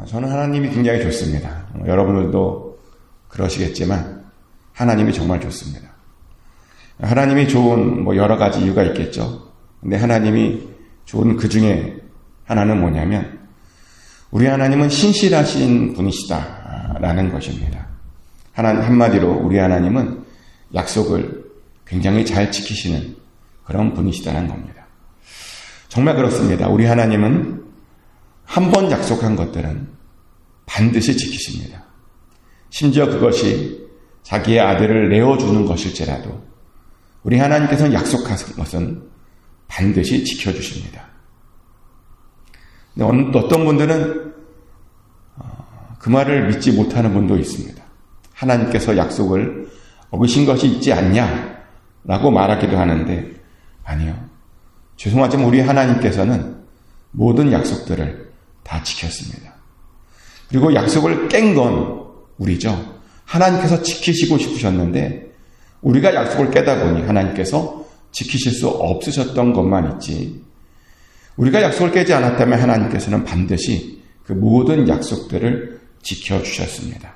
저는 하나님이 굉장히 좋습니다. 여러분들도 그러시겠지만 하나님이 정말 좋습니다. 하나님이 좋은 여러 가지 이유가 있겠죠. 근데 하나님이 좋은 그 중에 하나는 뭐냐면 우리 하나님은 신실하신 분이시다라는 것입니다. 한마디로 우리 하나님은 약속을 굉장히 잘 지키시는 그런 분이시다는 겁니다. 정말 그렇습니다. 우리 하나님은 한 번 약속한 것들은 반드시 지키십니다. 심지어 그것이 자기의 아들을 내어주는 것일지라도 우리 하나님께서는 약속하신 것은 반드시 지켜주십니다. 근데 어떤 분들은 그 말을 믿지 못하는 분도 있습니다. 하나님께서 약속을 어기신 것이 있지 않냐라고 말하기도 하는데 아니요. 죄송하지만 우리 하나님께서는 모든 약속들을 다 지켰습니다. 그리고 약속을 깬 건 우리죠. 하나님께서 지키시고 싶으셨는데 우리가 약속을 깨다 보니 하나님께서 지키실 수 없으셨던 것만 있지 우리가 약속을 깨지 않았다면 하나님께서는 반드시 그 모든 약속들을 지켜주셨습니다.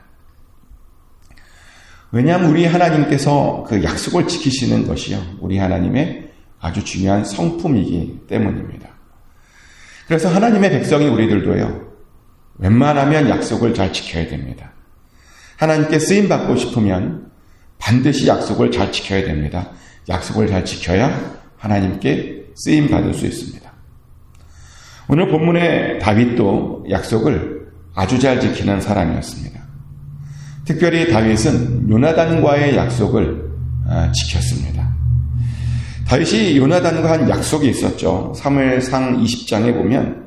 왜냐하면 우리 하나님께서 그 약속을 지키시는 것이요. 우리 하나님의 아주 중요한 성품이기 때문입니다. 그래서 하나님의 백성인 우리들도요. 웬만하면 약속을 잘 지켜야 됩니다. 하나님께 쓰임받고 싶으면 반드시 약속을 잘 지켜야 됩니다. 약속을 잘 지켜야 하나님께 쓰임받을 수 있습니다. 오늘 본문의 다윗도 약속을 아주 잘 지키는 사람이었습니다. 특별히 다윗은 요나단과의 약속을 지켰습니다. 다윗이 요나단과 한 약속이 있었죠. 사무엘상 20장에 보면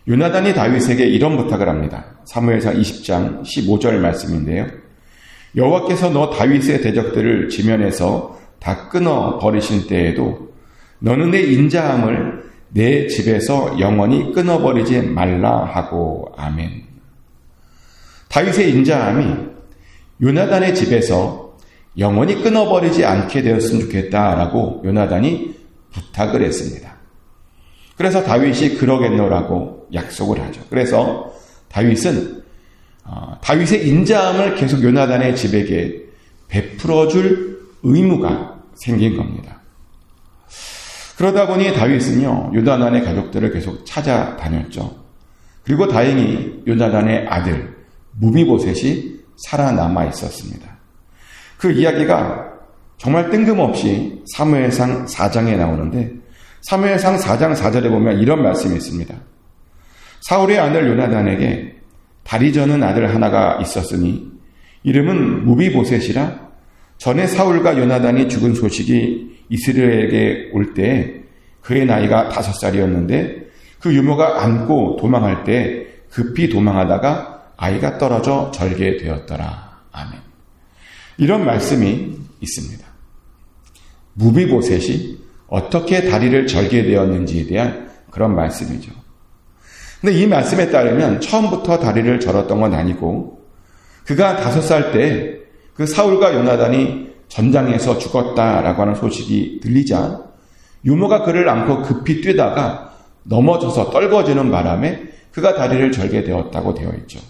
요나단이 다윗에게 이런 부탁을 합니다. 사무엘상 20장 15절 말씀인데요. 여호와께서 너 다윗의 대적들을 지면에서 다 끊어 버리신 때에도 너는 내 인자함을 내 집에서 영원히 끊어버리지 말라 하고 아멘. 다윗의 인자함이 요나단의 집에서 영원히 끊어버리지 않게 되었으면 좋겠다라고 요나단이 부탁을 했습니다. 그래서 다윗이 그러겠노라고 약속을 하죠. 그래서 다윗은 다윗의 인자함을 계속 요나단의 집에게 베풀어줄 의무가 생긴 겁니다. 그러다 보니 다윗은요, 요나단의 가족들을 계속 찾아다녔죠. 그리고 다행히 요나단의 아들 무비보셋이 살아남아 있었습니다. 그 이야기가 정말 뜬금없이 사무엘상 4장에 나오는데 사무엘상 4장 4절에 보면 이런 말씀이 있습니다. 사울의 아들 요나단에게 다리 저는 아들 하나가 있었으니 이름은 무비보셋이라 전에 사울과 요나단이 죽은 소식이 이스라엘에게 올 때 그의 나이가 5살이었는데 그 유모가 안고 도망할 때 급히 도망하다가 아이가 떨어져 절게 되었더라. 아멘. 이런 말씀이 있습니다. 무비보셋이 어떻게 다리를 절게 되었는지에 대한 그런 말씀이죠. 근데 이 말씀에 따르면 처음부터 다리를 절었던 건 아니고 그가 5살 때 그 사울과 요나단이 전장에서 죽었다라고 하는 소식이 들리자 유모가 그를 안고 급히 뛰다가 넘어져서 떨궈지는 바람에 그가 다리를 절게 되었다고 되어 있죠.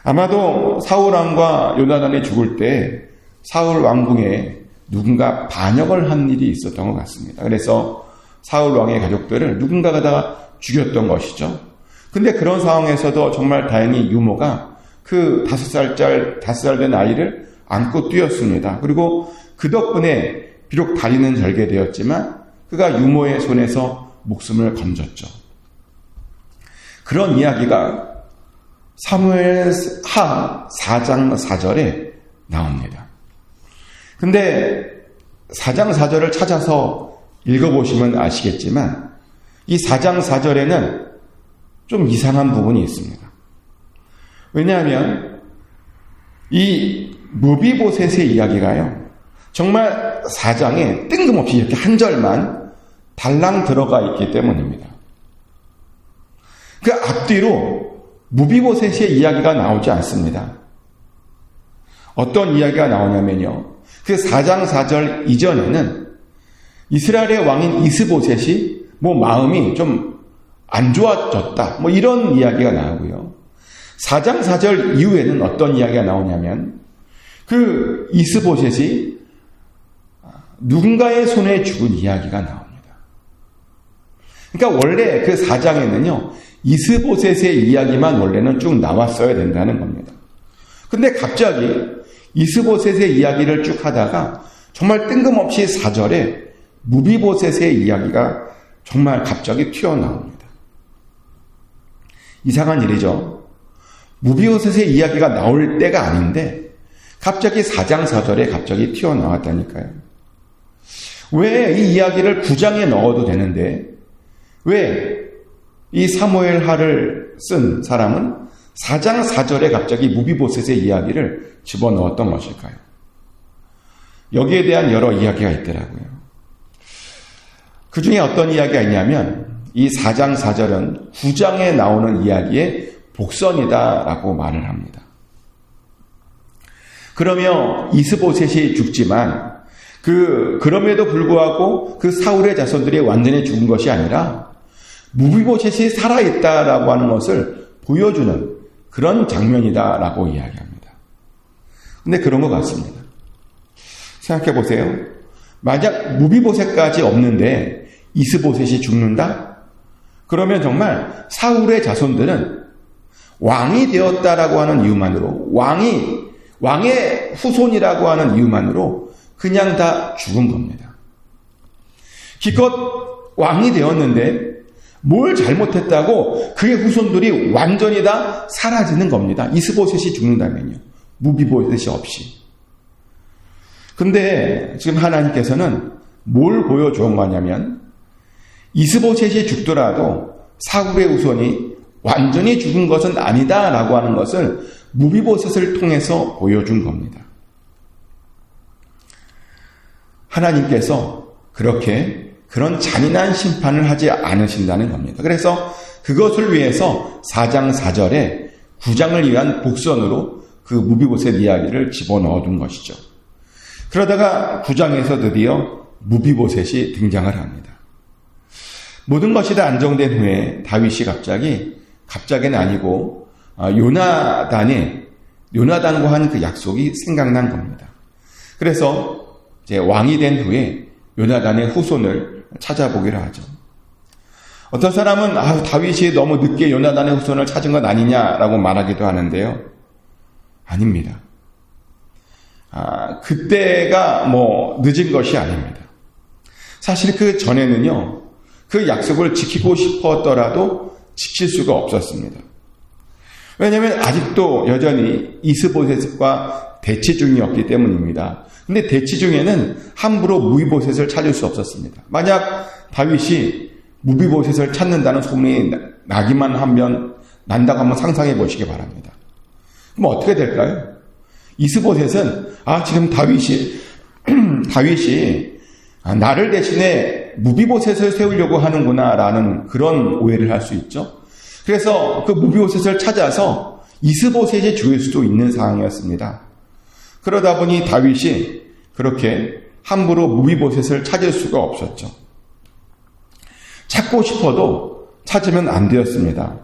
아마도 사울 왕과 요나단이 죽을 때 사울 왕궁에 누군가 반역을 한 일이 있었던 것 같습니다. 그래서 사울 왕의 가족들을 누군가가 다 죽였던 것이죠. 근데 그런 상황에서도 정말 다행히 유모가 그 5살 된 아이를 안고 뛰었습니다. 그리고 그 덕분에 비록 다리는 절게 되었지만 그가 유모의 손에서 목숨을 건졌죠. 그런 이야기가 사무엘하 4장 4절에 나옵니다. 근데 4장 4절을 찾아서 읽어보시면 아시겠지만 이 4장 4절에는 좀 이상한 부분이 있습니다. 왜냐하면 이 무비보셋의 이야기가요. 정말 4장에 뜬금없이 이렇게 한 절만 달랑 들어가 있기 때문입니다. 그 앞뒤로 무비보셋의 이야기가 나오지 않습니다. 어떤 이야기가 나오냐면요. 그 4장 4절 이전에는 이스라엘의 왕인 이스보셋이 마음이 좀 안 좋아졌다. 이런 이야기가 나오고요. 4장 4절 이후에는 어떤 이야기가 나오냐면 그 이스보셋이 누군가의 손에 죽은 이야기가 나옵니다. 그러니까 원래 그 4장에는요, 이스보셋의 이야기만 원래는 쭉 나왔어야 된다는 겁니다. 근데 갑자기 이스보셋의 이야기를 쭉 하다가 정말 뜬금없이 4절에 무비보셋의 이야기가 정말 갑자기 튀어나옵니다. 이상한 일이죠. 무비보셋의 이야기가 나올 때가 아닌데 갑자기 4장 4절에 갑자기 튀어나왔다니까요. 왜 이 이야기를 9장에 넣어도 되는데 왜 이 사무엘하를 쓴 사람은 4장 4절에 갑자기 무비보셋의 이야기를 집어넣었던 것일까요? 여기에 대한 여러 이야기가 있더라고요. 그 중에 어떤 이야기가 있냐면 이 4장 4절은 9장에 나오는 이야기의 복선이다라고 말을 합니다. 그러며 이스보셋이 죽지만 그럼에도 불구하고 그 사울의 자손들이 완전히 죽은 것이 아니라 무비보셋이 살아있다라고 하는 것을 보여주는 그런 장면이다라고 이야기합니다. 근데 그런 것 같습니다. 생각해 보세요. 만약 무비보셋까지 없는데 이스보셋이 죽는다? 그러면 정말 사울의 자손들은 왕이 되었다라고 하는 이유만으로 왕의 후손이라고 하는 이유만으로 그냥 다 죽은 겁니다. 기껏 왕이 되었는데 뭘 잘못했다고 그의 후손들이 완전히 다 사라지는 겁니다. 이스보셋이 죽는다면요. 무비보셋이 없이. 근데 지금 하나님께서는 뭘 보여주은 거냐면 이스보셋이 죽더라도 사울의 후손이 완전히 죽은 것은 아니다라고 하는 것을 무비보셋을 통해서 보여준 겁니다. 하나님께서 그런 잔인한 심판을 하지 않으신다는 겁니다. 그래서 그것을 위해서 4장 4절에 9장을 위한 복선으로 그 무비보셋 이야기를 집어넣어둔 것이죠. 그러다가 9장에서 드디어 무비보셋이 등장을 합니다. 모든 것이 다 안정된 후에 다윗이 갑자기는 아니고 요나단과 한 그 약속이 생각난 겁니다. 그래서 이제 왕이 된 후에 요나단의 후손을 찾아보기로 하죠. 어떤 사람은 다윗이 너무 늦게 요나단의 후손을 찾은 건 아니냐라고 말하기도 하는데요. 아닙니다. 그때가 늦은 것이 아닙니다. 사실 그 전에는요, 그 약속을 지키고 싶었더라도 지킬 수가 없었습니다. 왜냐하면 아직도 여전히 이스보셋과 대치 중이었기 때문입니다. 근데 대치 중에는 함부로 무비보셋을 찾을 수 없었습니다. 만약 다윗이 무비보셋을 찾는다는 소문이 나기만 하면 난다고 한번 상상해 보시기 바랍니다. 그럼 어떻게 될까요? 이스보셋은 지금 다윗이 나를 대신에 무비보셋을 세우려고 하는구나라는 그런 오해를 할 수 있죠. 그래서 그 무비보셋을 찾아서 이스보셋이 죽일 수도 있는 상황이었습니다. 그러다 보니 다윗이 그렇게 함부로 무비보셋을 찾을 수가 없었죠. 찾고 싶어도 찾으면 안 되었습니다.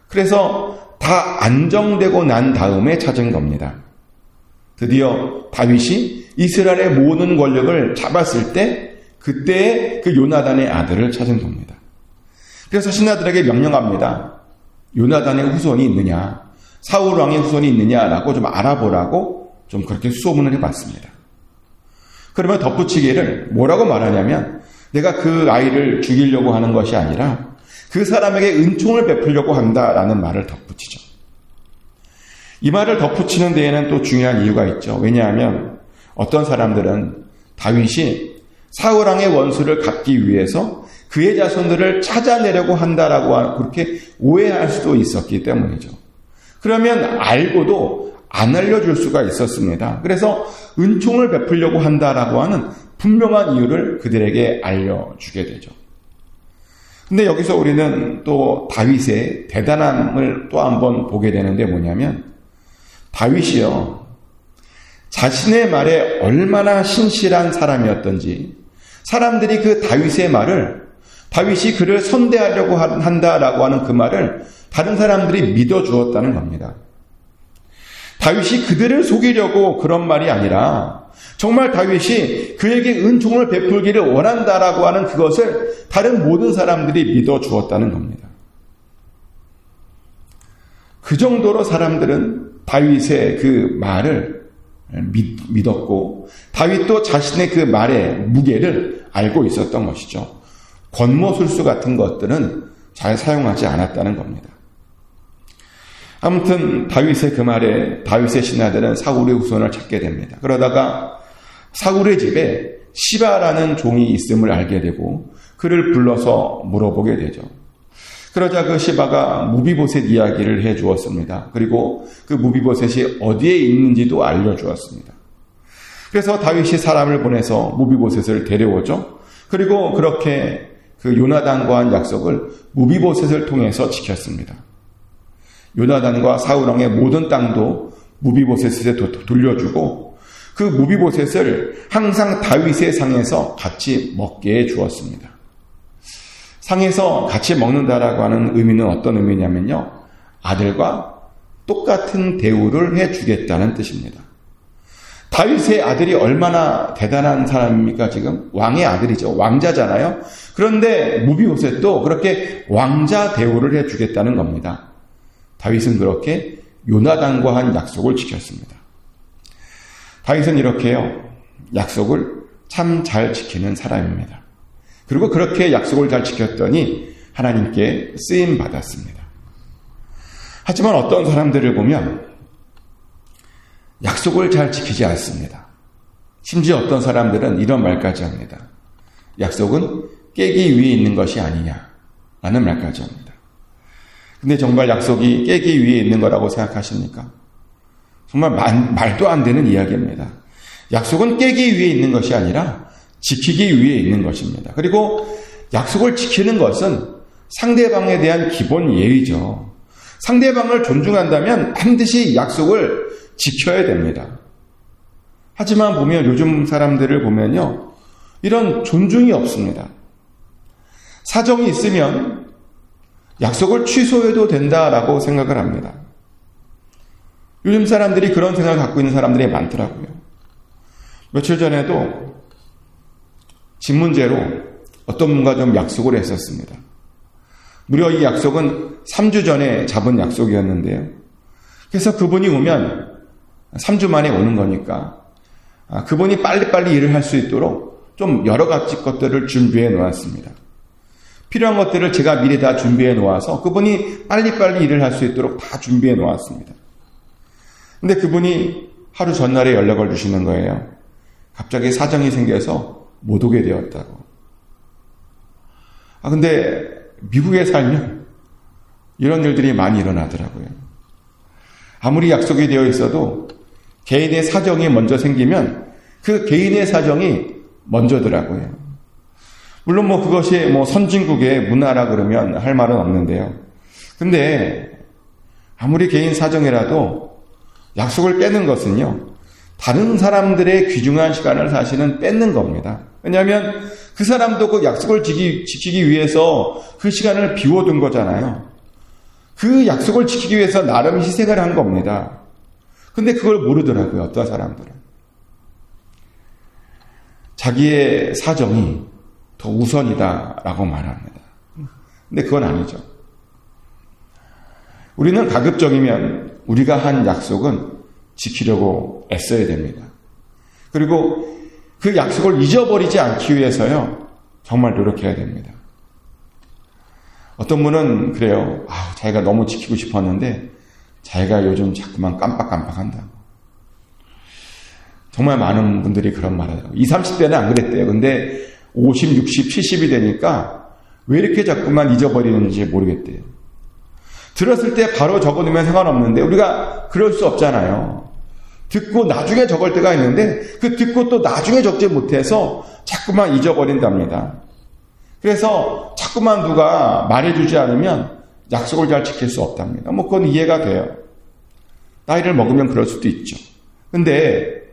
그래서 다 안정되고 난 다음에 찾은 겁니다. 드디어 다윗이 이스라엘의 모든 권력을 잡았을 때 그때 그 요나단의 아들을 찾은 겁니다. 그래서 신하들에게 명령합니다. 요나단의 후손이 있느냐, 사울 왕의 후손이 있느냐라고 좀 알아보라고 좀 그렇게 수소문을 해봤습니다. 그러면 덧붙이기를 뭐라고 말하냐면 내가 그 아이를 죽이려고 하는 것이 아니라 그 사람에게 은총을 베풀려고 한다라는 말을 덧붙이죠. 이 말을 덧붙이는 데에는 또 중요한 이유가 있죠. 왜냐하면 어떤 사람들은 다윗이 사울왕의 원수를 갚기 위해서 그의 자손들을 찾아내려고 한다라고 그렇게 오해할 수도 있었기 때문이죠. 그러면 알고도 안 알려줄 수가 있었습니다. 그래서 은총을 베풀려고 한다라고 하는 분명한 이유를 그들에게 알려주게 되죠. 근데 여기서 우리는 또 다윗의 대단함을 또 한번 보게 되는데 뭐냐면 다윗이요, 자신의 말에 얼마나 신실한 사람이었던지 사람들이 그 다윗의 말을, 다윗이 그를 선대하려고 한다라고 하는 그 말을 다른 사람들이 믿어주었다는 겁니다. 다윗이 그들을 속이려고 그런 말이 아니라 정말 다윗이 그에게 은총을 베풀기를 원한다라고 하는 그것을 다른 모든 사람들이 믿어주었다는 겁니다. 그 정도로 사람들은 다윗의 그 말을 믿었고 다윗도 자신의 그 말의 무게를 알고 있었던 것이죠. 권모술수 같은 것들은 잘 사용하지 않았다는 겁니다. 아무튼 다윗의 그 말에 다윗의 신하들은 사울의 후손을 찾게 됩니다. 그러다가 사울의 집에 시바라는 종이 있음을 알게 되고 그를 불러서 물어보게 되죠. 그러자 그 시바가 무비보셋 이야기를 해주었습니다. 그리고 그 무비보셋이 어디에 있는지도 알려주었습니다. 그래서 다윗이 사람을 보내서 무비보셋을 데려오죠. 그리고 그렇게 그 요나단과 한 약속을 무비보셋을 통해서 지켰습니다. 요나단과 사울 왕의 모든 땅도 무비보셋에 돌려주고 그 무비보셋을 항상 다윗의 상에서 같이 먹게 해주었습니다. 상에서 같이 먹는다라고 하는 의미는 어떤 의미냐면요. 아들과 똑같은 대우를 해주겠다는 뜻입니다. 다윗의 아들이 얼마나 대단한 사람입니까 지금? 왕의 아들이죠. 왕자잖아요. 그런데 무비보셋도 그렇게 왕자 대우를 해주겠다는 겁니다. 다윗은 그렇게 요나단과 한 약속을 지켰습니다. 다윗은 이렇게요. 약속을 참 잘 지키는 사람입니다. 그리고 그렇게 약속을 잘 지켰더니 하나님께 쓰임 받았습니다. 하지만 어떤 사람들을 보면 약속을 잘 지키지 않습니다. 심지어 어떤 사람들은 이런 말까지 합니다. 약속은 깨기 위해 있는 것이 아니냐라는 말까지 합니다. 근데 정말 약속이 깨기 위해 있는 거라고 생각하십니까? 정말 말도 안 되는 이야기입니다. 약속은 깨기 위해 있는 것이 아니라 지키기 위해 있는 것입니다. 그리고 약속을 지키는 것은 상대방에 대한 기본 예의죠. 상대방을 존중한다면 반드시 약속을 지켜야 됩니다. 하지만 보면 요즘 사람들을 보면요. 이런 존중이 없습니다. 사정이 있으면 약속을 취소해도 된다라고 생각을 합니다. 요즘 사람들이 그런 생각을 갖고 있는 사람들이 많더라고요. 며칠 전에도 집 문제로 어떤 분과 좀 약속을 했었습니다. 무려 이 약속은 3주 전에 잡은 약속이었는데요. 그래서 그분이 오면 3주 만에 오는 거니까 그분이 빨리빨리 일을 할 수 있도록 좀 여러 가지 것들을 준비해 놓았습니다. 필요한 것들을 제가 미리 다 준비해 놓아서 그분이 빨리빨리 일을 할 수 있도록 다 준비해 놓았습니다. 근데 그분이 하루 전날에 연락을 주시는 거예요. 갑자기 사정이 생겨서 못 오게 되었다고. 근데 미국에 살면 이런 일들이 많이 일어나더라고요. 아무리 약속이 되어 있어도 개인의 사정이 먼저 생기면 그 개인의 사정이 먼저더라고요. 물론 그것이 선진국의 문화라 그러면 할 말은 없는데요. 근데 아무리 개인 사정이라도 약속을 깨는 것은요. 다른 사람들의 귀중한 시간을 사실은 뺏는 겁니다. 왜냐하면 그 사람도 그 약속을 지키기 위해서 그 시간을 비워둔 거잖아요. 그 약속을 지키기 위해서 나름 희생을 한 겁니다. 근데 그걸 모르더라고요. 어떤 사람들은. 자기의 사정이 더 우선이다라고 말합니다. 근데 그건 아니죠. 우리는 가급적이면 우리가 한 약속은 지키려고 애써야 됩니다. 그리고 그 약속을 잊어버리지 않기 위해서요. 정말 노력해야 됩니다. 어떤 분은 그래요. 자기가 너무 지키고 싶었는데 자기가 요즘 자꾸만 깜빡깜빡한다고. 정말 많은 분들이 그런 말을 하고 20, 30대는 안 그랬대요. 근데 50, 60, 70이 되니까 왜 이렇게 자꾸만 잊어버리는지 모르겠대요. 들었을 때 바로 적어두면 상관없는데 우리가 그럴 수 없잖아요. 듣고 나중에 적을 때가 있는데 그 듣고 또 나중에 적지 못해서 자꾸만 잊어버린답니다. 그래서 자꾸만 누가 말해주지 않으면 약속을 잘 지킬 수 없답니다. 그건 이해가 돼요. 나이를 먹으면 그럴 수도 있죠. 근데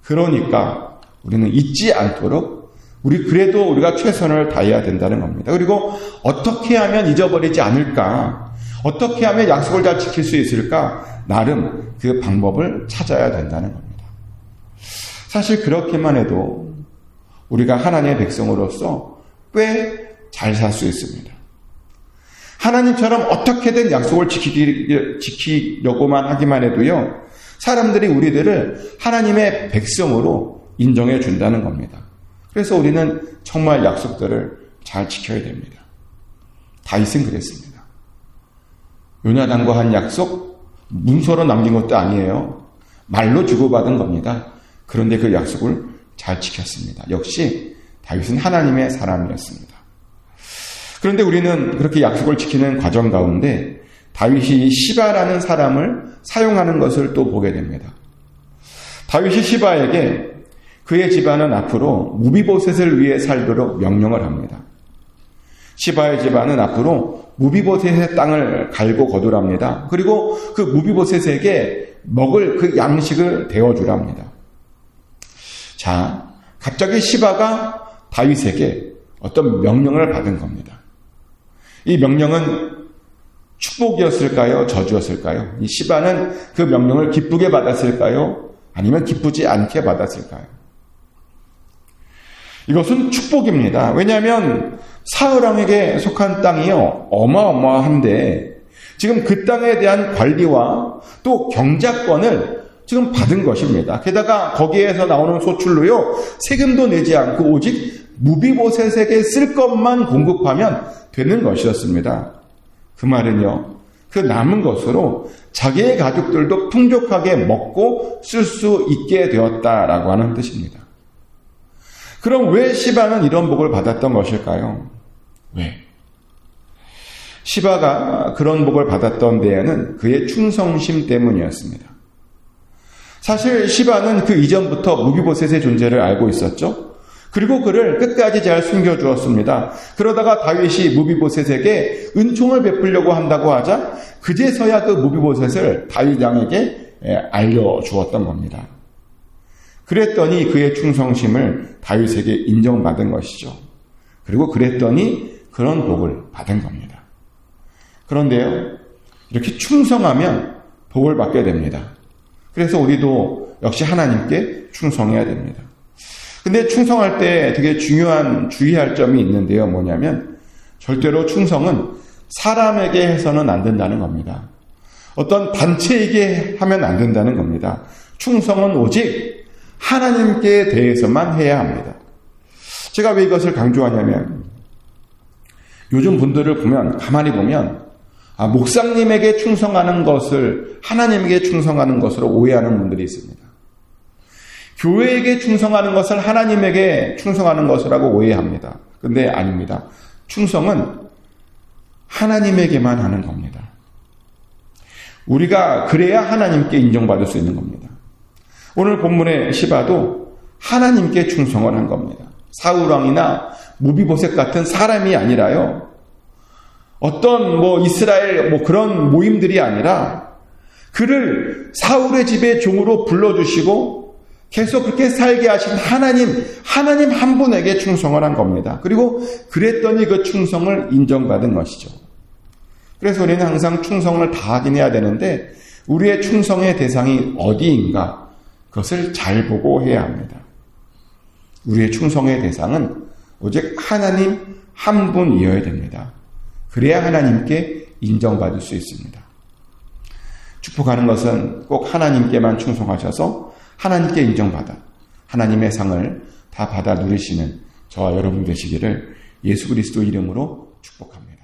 그러니까 우리는 잊지 않도록 우리가 최선을 다해야 된다는 겁니다. 그리고 어떻게 하면 잊어버리지 않을까? 어떻게 하면 약속을 잘 지킬 수 있을까? 나름 그 방법을 찾아야 된다는 겁니다. 사실 그렇게만 해도 우리가 하나님의 백성으로서 꽤 잘 살 수 있습니다. 하나님처럼 어떻게든 약속을 지키려고만 하기만 해도요, 사람들이 우리들을 하나님의 백성으로 인정해 준다는 겁니다. 그래서 우리는 정말 약속들을 잘 지켜야 됩니다. 다윗은 그랬습니다. 요나단과 한 약속, 문서로 남긴 것도 아니에요. 말로 주고받은 겁니다. 그런데 그 약속을 잘 지켰습니다. 역시 다윗은 하나님의 사람이었습니다. 그런데 우리는 그렇게 약속을 지키는 과정 가운데 다윗이 시바라는 사람을 사용하는 것을 또 보게 됩니다. 다윗이 시바에게 그의 집안은 앞으로 무비보셋을 위해 살도록 명령을 합니다. 시바의 집안은 앞으로 무비보셋의 땅을 갈고 거두랍니다. 그리고 그 무비보셋에게 먹을 그 양식을 대어주랍니다. 자, 갑자기 시바가 다윗에게 어떤 명령을 받은 겁니다. 이 명령은 축복이었을까요? 저주였을까요? 이 시바는 그 명령을 기쁘게 받았을까요? 아니면 기쁘지 않게 받았을까요? 이것은 축복입니다. 왜냐하면 사울왕에게 속한 땅이요, 어마어마한데 지금 그 땅에 대한 관리와 또 경작권을 지금 받은 것입니다. 게다가 거기에서 나오는 소출로요, 세금도 내지 않고 오직 무비보셋에게 쓸 것만 공급하면 되는 것이었습니다. 그 말은요, 그 남은 것으로 자기의 가족들도 풍족하게 먹고 쓸 수 있게 되었다라고 하는 뜻입니다. 그럼 왜 시바는 이런 복을 받았던 것일까요? 왜? 시바가 그런 복을 받았던 데에는 그의 충성심 때문이었습니다. 사실 시바는 그 이전부터 무비보셋의 존재를 알고 있었죠. 그리고 그를 끝까지 잘 숨겨주었습니다. 그러다가 다윗이 무비보셋에게 은총을 베풀려고 한다고 하자 그제서야 그 무비보셋을 다윗 왕에게 알려주었던 겁니다. 그랬더니 그의 충성심을 다윗에게 인정받은 것이죠. 그리고 그랬더니 그런 복을 받은 겁니다. 그런데요, 이렇게 충성하면 복을 받게 됩니다. 그래서 우리도 역시 하나님께 충성해야 됩니다. 근데 충성할 때 되게 중요한 주의할 점이 있는데요. 뭐냐면 절대로 충성은 사람에게 해서는 안 된다는 겁니다. 어떤 단체에게 하면 안 된다는 겁니다. 충성은 오직 하나님께 대해서만 해야 합니다. 제가 왜 이것을 강조하냐면 요즘 분들을 보면, 가만히 보면 목사님에게 충성하는 것을 하나님에게 충성하는 것으로 오해하는 분들이 있습니다. 교회에게 충성하는 것을 하나님에게 충성하는 것이라고 오해합니다. 근데 아닙니다. 충성은 하나님에게만 하는 겁니다. 우리가 그래야 하나님께 인정받을 수 있는 겁니다. 오늘 본문의 시바도 하나님께 충성을 한 겁니다. 사울왕이나 무비보셋 같은 사람이 아니라요, 어떤 이스라엘 그런 모임들이 아니라 그를 사울의 집의 종으로 불러주시고 계속 그렇게 살게 하신 하나님 한 분에게 충성을 한 겁니다. 그리고 그랬더니 그 충성을 인정받은 것이죠. 그래서 우리는 항상 충성을 다하긴 해야 되는데 우리의 충성의 대상이 어디인가, 그것을 잘 보고 해야 합니다. 우리의 충성의 대상은 오직 하나님 한 분이어야 됩니다. 그래야 하나님께 인정받을 수 있습니다. 축복하는 것은 꼭 하나님께만 충성하셔서 하나님께 인정받아 하나님의 상을 다 받아 누리시는 저와 여러분 되시기를 예수 그리스도 이름으로 축복합니다.